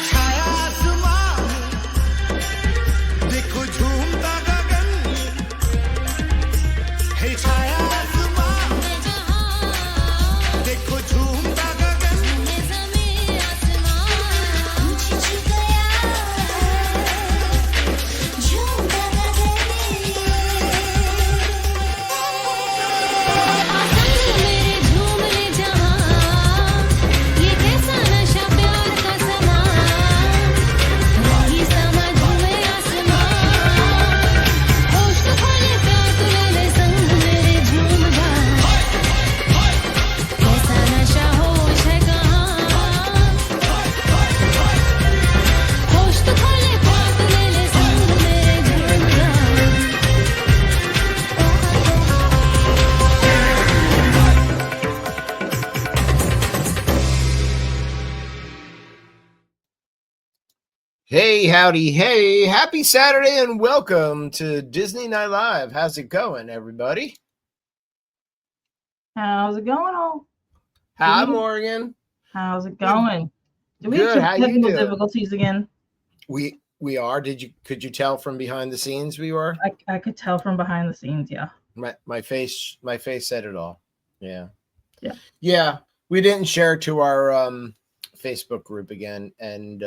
छाया आसमान देखो झूमता गगन है छाया आसमान देखो झूमता गगन ज़मीन आसमान छू गया झूमता गगन मेरे झूम ले जहां ये कैसा नशा प्यार का समान रही समझ में आसमान होश तो खोले प्यार तू ले ले संग मेरे झूम जा कैसा नशा होश है कहाँ होश तो खोले प्यार तू ले ले संग मेरे झूम जा Hey, howdy, hey, happy Saturday and welcome to Disney Night Live. How's it going, everybody? How's it going, all? Hi, Good. Morgan. How's it going? Do we Good. have How some you technical doing? difficulties again? We are. Could you tell from behind the scenes we were? I could tell from behind the scenes, yeah. My face said it all. Yeah. Yeah. Yeah. We didn't share to our Facebook group again, and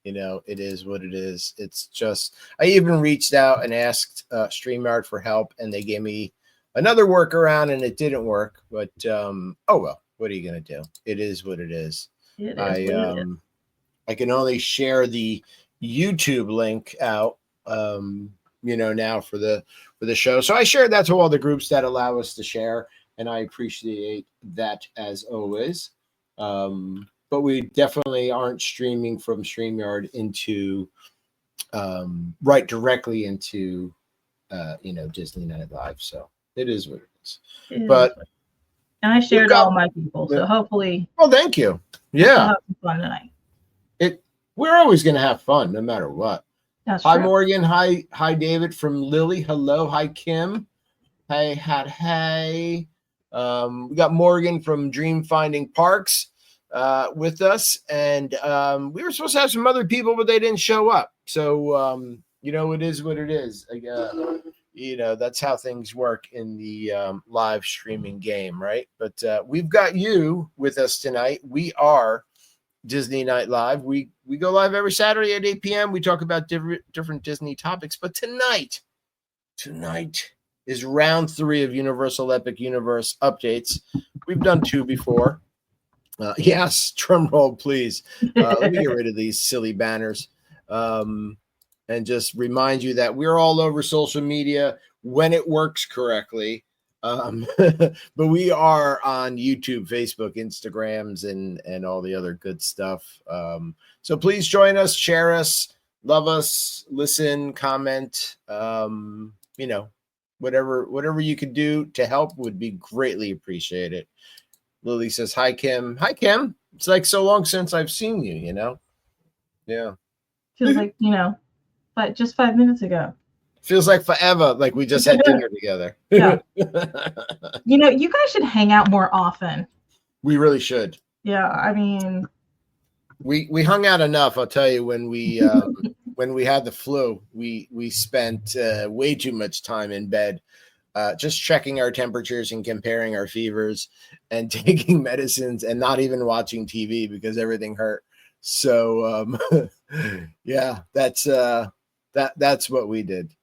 it is what it is. It's just I even reached out and asked StreamYard for help, and they gave me another workaround, and it didn't work. But oh well, what are you gonna do? It is what it is. It is what it is. I can only share the YouTube link out now for the show. So I shared that to all the groups that allow us to share, and I appreciate that as always. But we definitely aren't streaming from StreamYard into right directly into Disney Night Live. So it is what it is. And I shared all my people, so hopefully well, thank you. we'll Yeah. have some fun tonight. We're always gonna have fun no matter what. That's Hi, true. Morgan. Hi, David from Lily. Hello. Hi, Kim. Hey, hey. We got Morgan from Dream Finding Parks with us, and we were supposed to have some other people, but they didn't show up. So it is what it is. That's how things work in the live streaming game, right? But we've got you with us tonight. We are Disney Night Live. We go live every Saturday at 8 p.m. We talk about different Disney topics. But tonight is round 3 of Universal Epic Universe updates. We've done 2 before. Yes, drum roll, please. Let me get rid of these silly banners. And just remind you that we're all over social media when it works correctly. But we are on YouTube, Facebook, Instagrams, and all the other good stuff. So please join us, share us, love us, listen, comment. Whatever you could do to help would be greatly appreciated. Lily says, hi, Kim. Hi, Kim. It's like so long since I've seen you, Yeah. Feels like, but just 5 minutes ago. Feels like forever, like we just had dinner together. Yeah. You guys should hang out more often. We really should. Yeah, I mean, we hung out enough. I'll tell you, when we had the flu, we spent way too much time in bed, just checking our temperatures and comparing our fevers and taking medicines and not even watching TV because everything hurt. So yeah, that's what we did.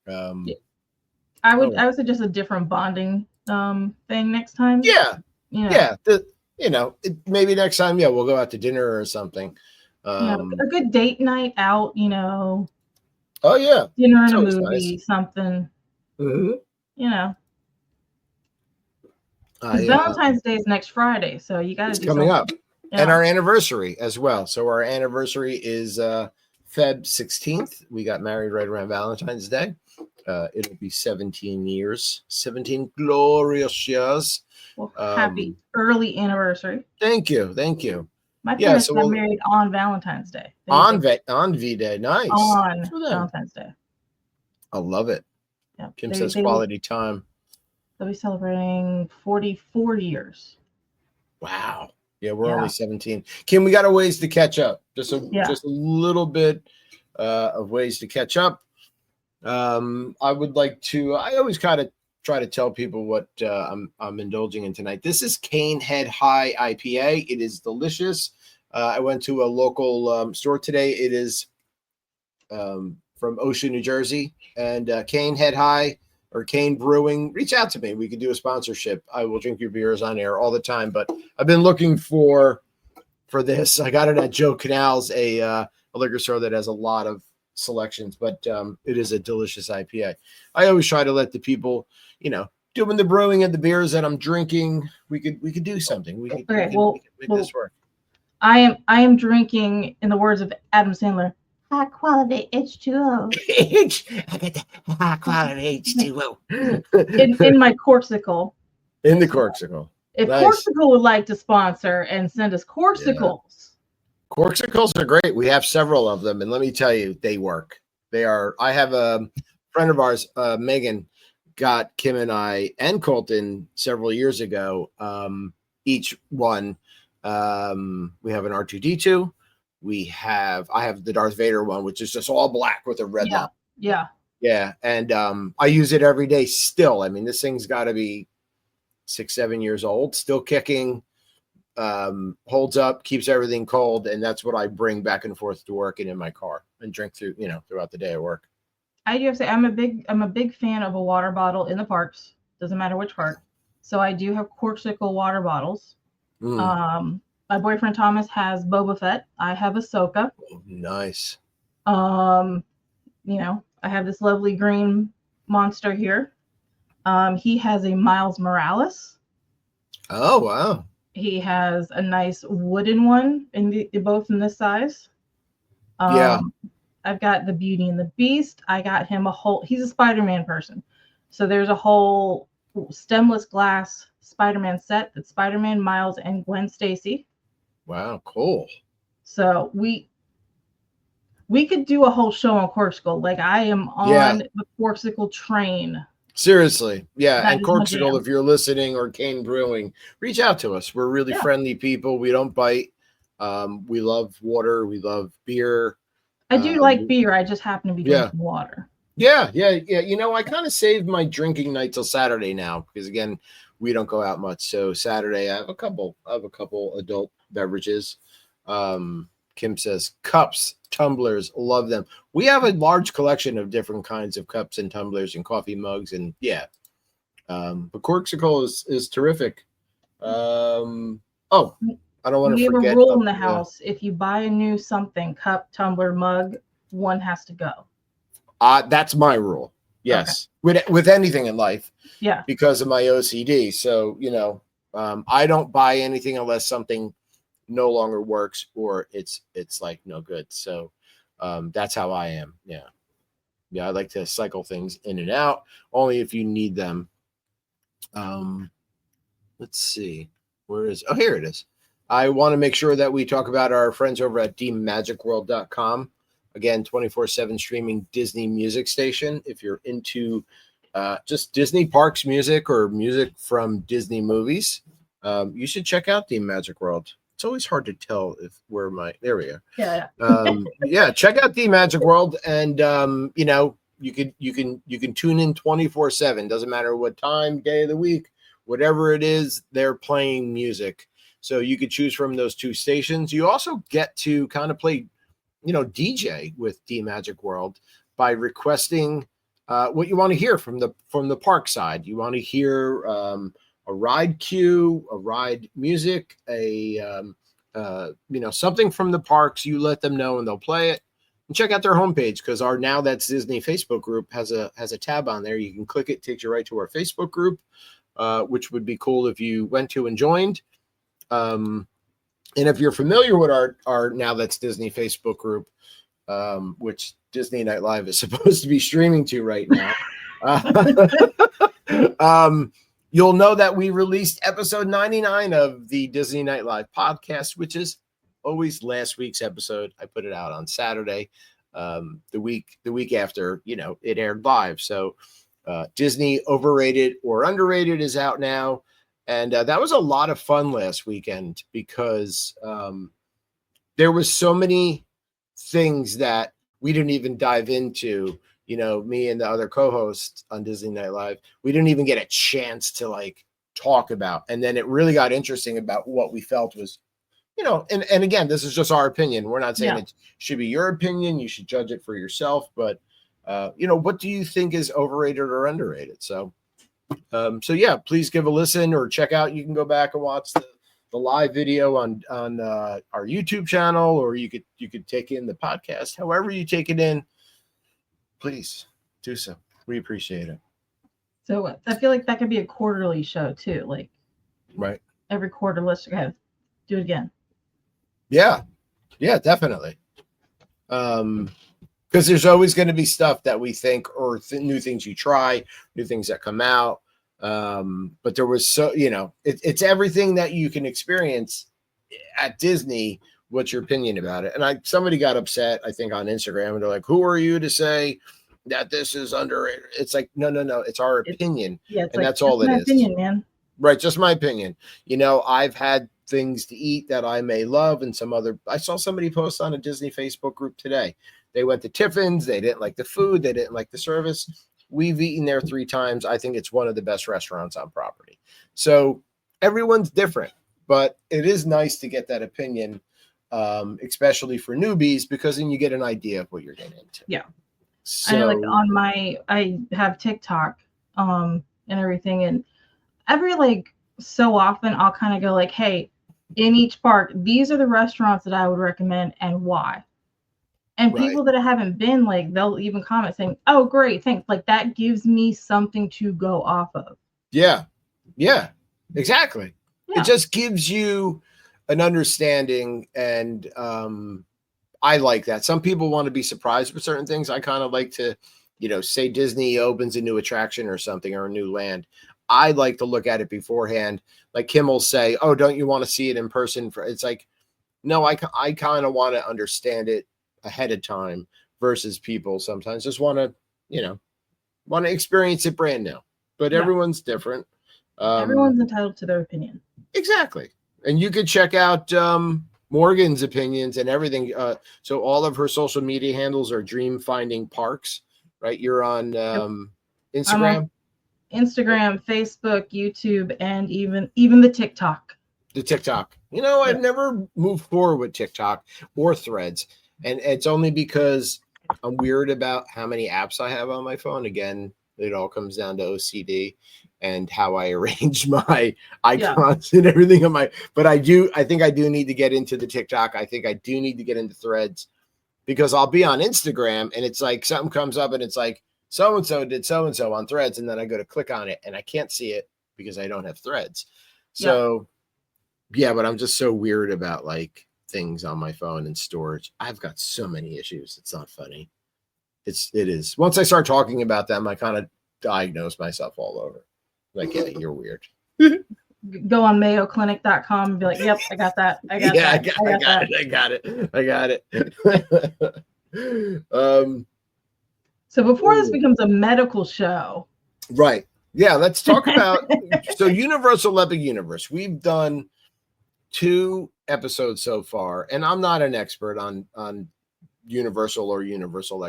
I would suggest a different bonding thing next time. Yeah. Yeah. Maybe next time, we'll go out to dinner or something. A good date night out, Oh yeah. dinner and a Always movie, nice. something. Mm-hmm. Valentine's Day is next Friday, so you got to do coming something. up. And our anniversary as well. So our anniversary is Feb 16th. We got married right around Valentine's Day. It'll be 17 years, 17 glorious years. Well, happy early anniversary. Thank you. My parents got married on Valentine's Day. On V-Day. Nice. On Valentine's Day. I love it. Yeah. Kim says quality time. They'll be celebrating 44 years. Wow. Yeah, we're Yeah. only 17. Kim, we got a ways to catch up. Just a little bit of ways to catch up. I would like to. I always kind of try to tell people what I'm indulging in tonight. This is Cane Head High IPA. It is delicious. I went to a local store today. It is from Ocean, New Jersey, and Cane Head High or Cane Brewing. Reach out to me. We could do a sponsorship. I will drink your beers on air all the time. But I've been looking for this. I got it at Joe Canals, a liquor store that has a lot of selections, but it is a delicious IPA. I always try to let the people, doing the brewing and the beers that I'm drinking, we could do something. We could make this work. I am drinking, in the words of Adam Sandler, high quality H2O. I got the high quality H2O in my Corksicle. In the Corksicle. If Nice. Corksicle would like to sponsor and send us Corsicles. Corksicles are great. We have several of them, and let me tell you, they work. They are. I have a friend of ours, Megan, got Kim and I and Colton several years ago. Each one. We have an R2D2. I have the Darth Vader one, which is just all black with a red line. Yeah. And I use it every day still. I mean, this thing's got to be 6-7 years old, still kicking, holds up, keeps everything cold. And that's what I bring back and forth to work and in my car and drink throughout the day at work. I do have to say, I'm a big fan of a water bottle in the parks. Doesn't matter which park. So I do have Corksicle water bottles. My boyfriend Thomas has Boba Fett. I have Ahsoka. Oh, nice. I have this lovely green monster here. He has a Miles Morales. Oh, wow. He has a nice wooden one both in this size. I've got the Beauty and the Beast. I got him he's a Spider-Man person. So there's a whole stemless glass Spider-Man set that's Spider-Man, Miles, and Gwen Stacy. Wow, cool. So we could do a whole show on Corksicle. Like, I am on the Corksicle train. Seriously. Yeah. And Corksicle, if you're listening, or Cane Brewing, reach out to us. We're really friendly people. We don't bite. We love water. We love beer. I do like beer. I just happen to be drinking water. Yeah. I kind of saved my drinking night till Saturday now, because again, we don't go out much. So Saturday I have a couple adult beverages. Kim says cups, tumblers, love them. We have a large collection of different kinds of cups and tumblers and coffee mugs, and but Corksicle is terrific. I don't want to forget. We have a rule in the house: if you buy a new something, cup, tumbler, mug, one has to go. That's my rule. Yes, with anything in life. Yeah, because of my OCD. So I don't buy anything unless something no longer works or it's like no good. So that's how I am. I like to cycle things in and out only if you need them. Let's see, here it is. I want to make sure that we talk about our friends over at DMagicWorld.com. Again, 24/7 streaming Disney music station. If you're into just Disney parks music or music from Disney movies, you should check out the Magic World. It's always hard to tell there we go. Check out the Magic World, and you can tune in 24/7. Doesn't matter what time, day of the week, whatever it is, they're playing music. So you could choose from those two stations. You also get to kind of play, DJ with the Magic World by requesting what you want to hear from the park side. You want to hear a ride cue, a ride music, something from the parks. You let them know and they'll play it. And check out their homepage, because our Now That's Disney Facebook group has a tab on there. You can click it, takes you right to our Facebook group, which would be cool if you went to and joined. And if you're familiar with our Now That's Disney Facebook group, which Disney Night Live is supposed to be streaming to right now, you'll know that we released episode 99 of the Disney Night Live podcast, which is always last week's episode. I put it out on Saturday, the week after, it aired live. So Disney Overrated or Underrated is out now. And that was a lot of fun last weekend because there was so many things that we didn't even dive into. You know, me and the other co-hosts on Disney Night Live, we didn't even get a chance to like talk about. And then it really got interesting about what we felt was, you know, and again, this is just our opinion. We're not saying it should be your opinion. You should judge it for yourself. But, you know, what do you think is overrated or underrated? So yeah, please give a listen or check out. You can go back and watch the live video on our YouTube channel, or you could take in the podcast. However you take it in, please do so. We appreciate it. So I feel like that could be a quarterly show too. Like, right, every quarter, let's do it again. Yeah, definitely. Because there's always going to be stuff that we think, or new things you try, new things that come out. But there was it's everything that you can experience at Disney. What's your opinion about it? And somebody got upset, I think, on Instagram, and they're like, "Who are you to say that this is underrated?" It's like, no, it's our opinion, and like, that's all it is. Opinion, man. Right, just my opinion. You know, I've had things to eat that I may love, and I saw somebody post on a Disney Facebook group today. They went to Tiffin's. They didn't like the food. They didn't like the service. We've eaten there 3 times. I think it's one of the best restaurants on property. So everyone's different, but it is nice to get that opinion, especially for newbies, because then you get an idea of what you're getting into. Yeah. So, I know, like I have TikTok and everything, and every like so often I'll kind of go like, hey, in each park, these are the restaurants that I would recommend and why. And people that haven't been, like, they'll even comment saying, oh, great, thanks. Like, that gives me something to go off of. Yeah, exactly. Yeah. It just gives you an understanding, and I like that. Some people want to be surprised with certain things. I kind of like to, say Disney opens a new attraction or something, or a new land. I like to look at it beforehand. Like Kim will say, oh, don't you want to see it in person? It's like, no, I kind of want to understand it ahead of time, versus people sometimes just want to experience it brand new. But everyone's different. Everyone's entitled to their opinion. Exactly. And you could check out Morgan's opinions and everything. So all of her social media handles are Dream Finding Parks, right? You're on Instagram? Instagram, Facebook, YouTube, and even the TikTok. The TikTok. I've never moved forward with TikTok or Threads. And it's only because I'm weird about how many apps I have on my phone. Again, it all comes down to OCD and how I arrange my icons and everything on but I think I do need to get into the TikTok. I think I do need to get into Threads, because I'll be on Instagram and it's like something comes up and it's like, so-and-so did so-and-so on Threads. And then I go to click on it and I can't see it because I don't have Threads. So but I'm just so weird about like things on my phone and storage. I've got so many issues. It's not funny. It is. Once I start talking about them, I kind of diagnose myself all over. Like, yeah, you're weird. Go on mayoclinic.com and be like, yep, I got that. I got it. So before this becomes a medical show. Right. Yeah, let's talk about so Universal Epic Universe. We've done 2 episodes so far, and I'm not an expert on Universal or Universal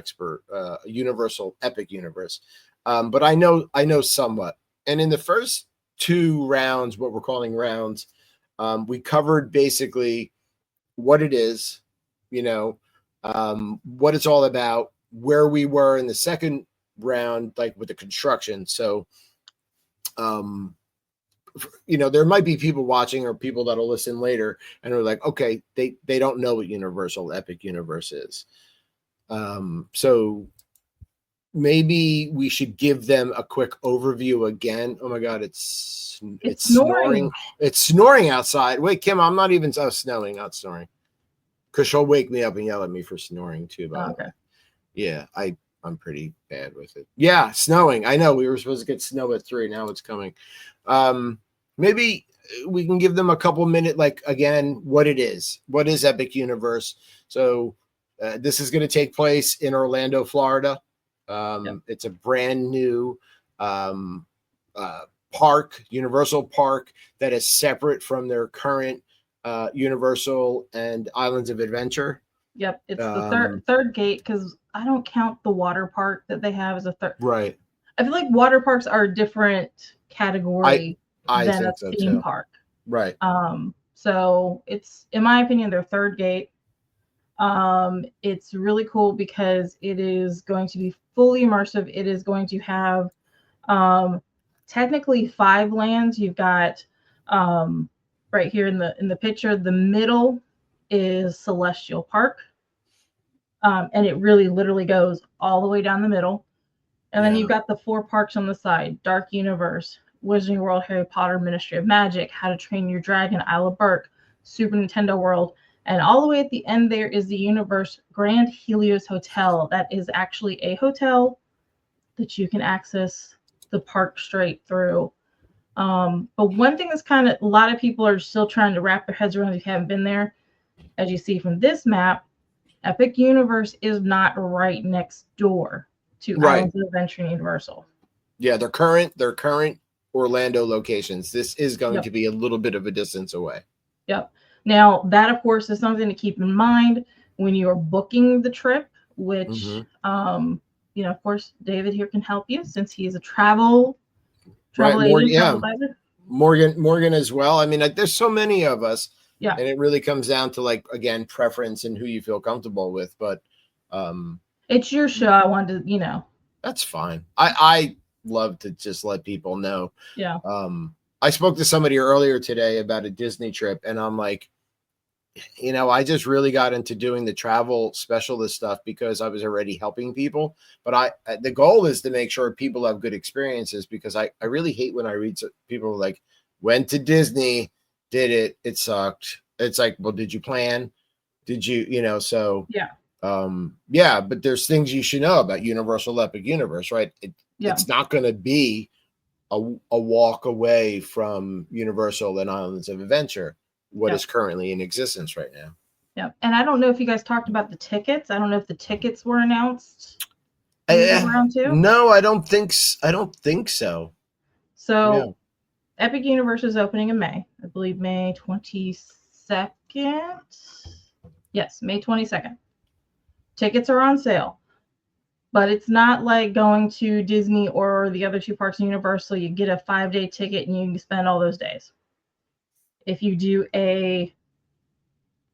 Epic Universe, but I know somewhat. And in the first 2 rounds, what we're calling rounds, we covered basically what it is, what it's all about, where we were in the second round, like with the construction. So there might be people watching or people that'll listen later and are like, okay, they don't know what Universal Epic Universe is. So maybe we should give them a quick overview again. Oh my God, it's snoring. It's snoring outside. Wait, Kim, I'm not even snowing, not snoring. Because she'll wake me up and yell at me for snoring too. Okay. Yeah, I'm pretty bad with it. Yeah, snowing. I know we were supposed to get snow at 3. Now it's coming. Maybe we can give them a couple minutes, like, again, what it is. What is Epic Universe? So this is going to take place in Orlando, Florida. It's a brand new park, Universal Park, that is separate from their current Universal and Islands of Adventure. Yep, it's the third gate because I don't count the water park that they have as a third. Right. I feel like water parks are a different category I than think a so theme too. park. Right. So it's, in my opinion, their third gate. It's really cool because it is going to be fully immersive. It is going to have technically 5 lands. You've got right here in the picture, the middle is Celestial Park. And it really literally goes all the way down the middle. And then you've got the 4 parks on the side: Dark Universe, Wizarding World, Harry Potter, Ministry of Magic, How to Train Your Dragon, Isle of Berk, Super Nintendo World. And all the way at the end there is the Universe Grand Helios Hotel. That is actually a hotel that you can access the park straight through. But one thing that's kind of, a lot of people are still trying to wrap their heads around if you haven't been there. As you see from this map, Epic Universe is not right next door to Islands of Adventure and Universal. Yeah, their current Orlando locations. This is going Yep. to be a little bit of a distance away. Yep. Now, that, of course, is something to keep in mind when you are booking the trip, which, you know, of course, David here can help you since he's a travel agent, travel advisor. Morgan as well. I mean, there's so many of us. Yeah. And it really comes down to, like, again, preference and who you feel comfortable with. But it's your show. I wanted to, you know. That's fine. I love to just let people know. Yeah. I spoke to somebody earlier today about a Disney trip, and I'm like, you know, I just really got into doing the travel specialist stuff because I was already helping people. But the goal is to make sure people have good experiences, because I really hate when I read people like, went to Disney, did it, it sucked. It's like, well, did you plan? Did you, you know, so yeah. Yeah, but there's things you should know about Universal Epic Universe, right? It's not going to be a walk away from Universal and Islands of Adventure, what is currently in existence right now. Yeah, and I don't know if you guys talked about the tickets. I don't know if the tickets were announced around too. No, I don't think so. So, Epic Universe is opening in May. I believe May 22nd. Yes, May 22nd. Tickets are on sale. But it's not like going to Disney or the other 2 parks in Universal. You get a 5-day ticket and you can spend all those days. If you do a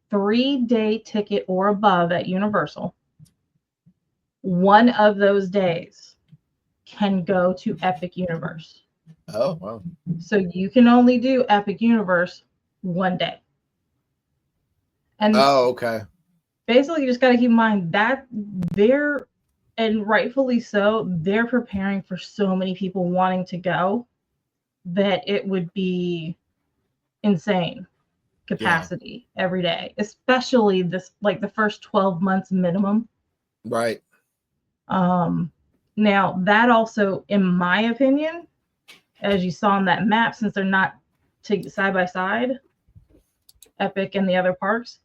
3-day ticket or above at Universal, one of those days can go to Epic Universe. Oh, wow. So you can only do Epic Universe one day. And okay. Basically, you just got to keep in mind that they're, and rightfully so, they're preparing for so many people wanting to go that it would be insane capacity every day, especially this, like the first 12 months minimum. Right. Now that also, in my opinion, as you saw on that map, since they're not side by side, Epic and the other parks,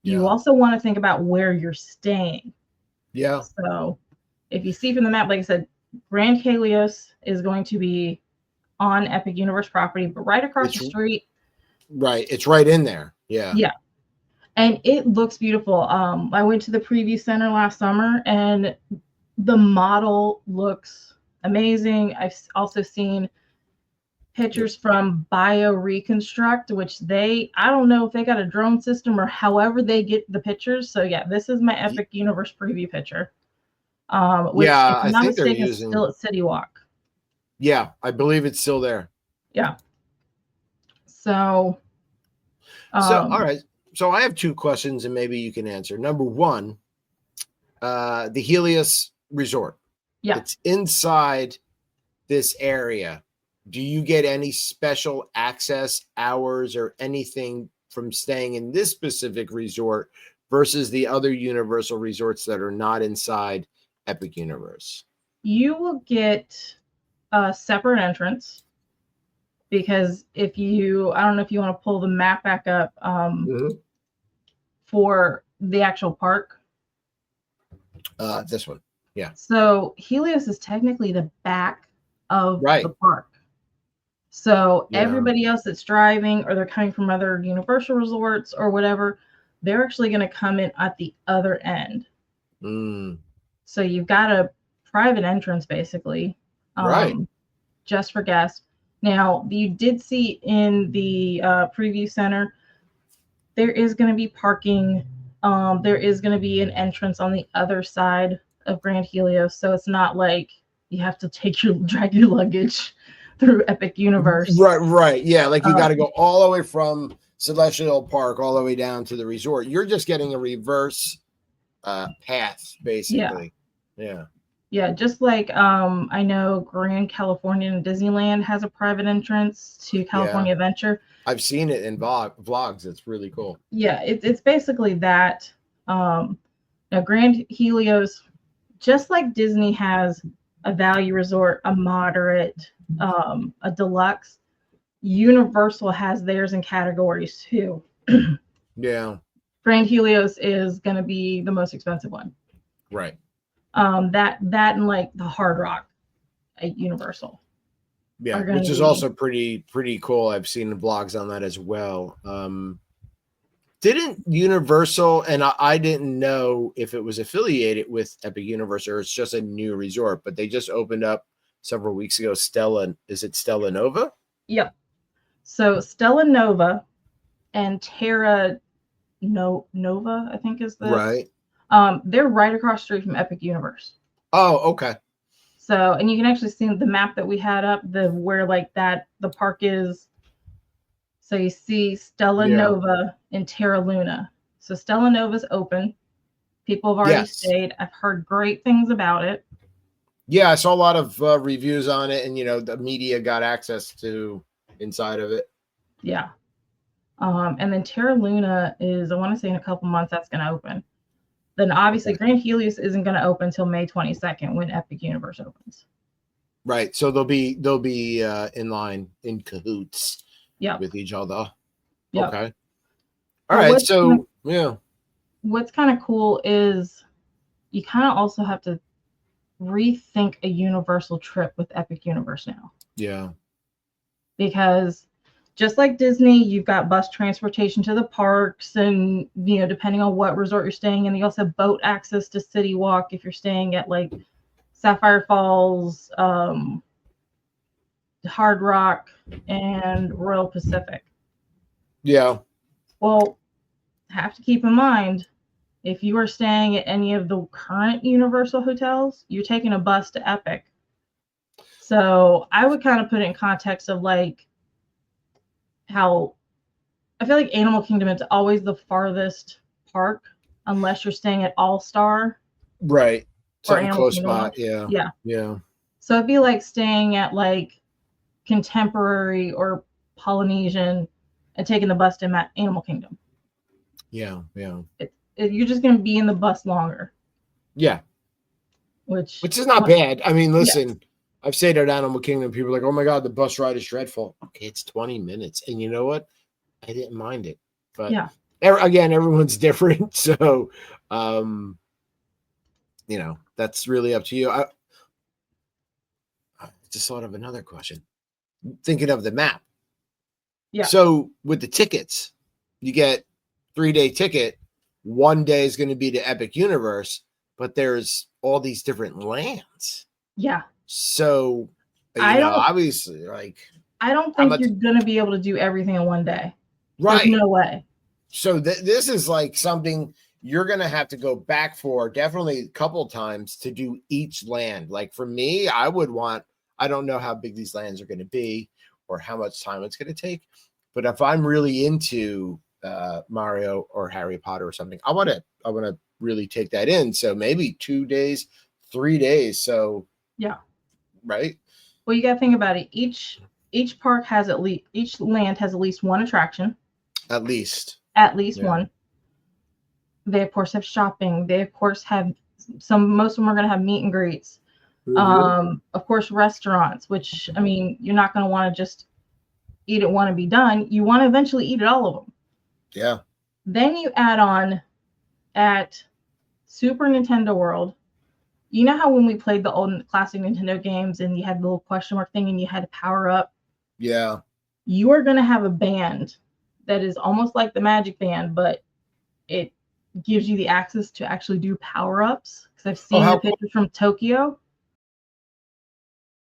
you also want to think about where you're staying. Yeah. So if you see from the map, like I said, Grand Helios is going to be on Epic Universe property, but right across the street. Right. It's right in there. Yeah. Yeah. And it looks beautiful. I went to the preview center last summer and the model looks amazing. I've also seen pictures from BioReconstruct, which I don't know if they got a drone system or however they get the pictures. So yeah, this is my Epic Universe preview picture. Which, if I'm not mistaken, is still at City Walk. Yeah, I believe it's still there. Yeah. So all right. So I have 2 questions and maybe you can answer. Number 1, the Helios Resort. Yeah. It's inside this area. Do you get any special access hours or anything from staying in this specific resort versus the other Universal resorts that are not inside Epic Universe? You will get a separate entrance because I don't know if you want to pull the map back up for the actual park. This one. Yeah. So Helios is technically the back of the park. So Yeah. everybody else that's driving or they're coming from other Universal resorts or whatever, they're actually going to come in at the other end. Mm. So you've got a private entrance basically, Right. just for guests. Now, you did see in the preview center, there is going to be parking. There is going to be an entrance on the other side of Grand Helios. So it's not like you have to drag your luggage through Epic Universe. Right. Yeah, like you got to Um, go all the way from Celestial Park all the way down to the resort. You're just getting a reverse path, basically. Yeah. Yeah, just like I know Grand California and Disneyland has a private entrance to California Adventure. I've seen it in vlogs. It's really cool. Yeah, it's basically that. Now Grand Helios, just like Disney has a value resort, a moderate, a deluxe, Universal has theirs in categories too. Yeah. Grand Helios is going to be the most expensive one. Right. That and like the Hard Rock at Universal. Yeah, which is also pretty cool. I've seen the vlogs on that as well. Didn't Universal, and I didn't know if it was affiliated with Epic Universe or it's just a new resort, but they just opened up several weeks ago. Is it Stella Nova? Yep. So Stella Nova and Terra Nova, I think is the right. They're right across the street from Epic Universe. Oh, okay. So, and you can actually see the map that we had up, where like that the park is. So you see Stella Nova and Terra Luna. So Stella Nova's open. People have already stayed. I've heard great things about it. Yeah, I saw a lot of reviews on it, and the media got access to inside of it. Yeah. And then Terra Luna is, I want to say in a couple months that's going to open. Then obviously Grand Helios isn't going to open until May 22nd when Epic Universe opens. Right. So they'll be in line in cahoots with each other. Yep. Okay. All right. So what's kind of cool is you kind of also have to rethink a Universal trip with Epic Universe now. Yeah. Because just like Disney, you've got bus transportation to the parks, and depending on what resort you're staying in, you also have boat access to City Walk if you're staying at like Sapphire Falls, Hard Rock, and Royal Pacific. Yeah. Well, have to keep in mind, if you are staying at any of the current Universal hotels, you're taking a bus to Epic. So I would kind of put it in context of like how I feel like Animal Kingdom is always the farthest park unless you're staying at All Star. Right. Or Something close by. Yeah. So it'd be like staying at like Contemporary or Polynesian and taking the bus to Animal Kingdom. Yeah. You're just going to be in the bus longer. Yeah. Which is not bad. I mean, listen, I've stayed at Animal Kingdom. People are like, oh my God, the bus ride is dreadful. Okay, it's 20 minutes. And you know what? I didn't mind it. But again, everyone's different. So, that's really up to you. I just thought of another question. Thinking of the map. Yeah. So with the tickets, you get 3-day ticket. 1 day is going to be to Epic Universe, but there's all these different lands. Yeah. So, obviously, like, I don't think you're going to be able to do everything in 1 day. Right. There's no way. So this is like something you're going to have to go back for definitely a couple times to do each land. Like for me, I don't know how big these lands are going to be or how much time it's going to take. But if I'm really into Mario or Harry Potter or something, I want to really take that in. So maybe 2 days, 3 days. So right. Well, you got to think about it. Each park has each land has at least one attraction. At least one. They of course have shopping. They of course have most of them are going to have meet and greets. Mm-hmm. Of course, restaurants, which I mean, you're not going to want to just eat it one and be done. You want to eventually eat at all of them. Yeah. Then you add on at Super Nintendo World. You know how when we played the old classic Nintendo games and you had the little question mark thing and you had to power up Yeah. You are going to have a band that is almost like the Magic Band, but it gives you the access to actually do power-ups. Because I've seen the pictures from Tokyo.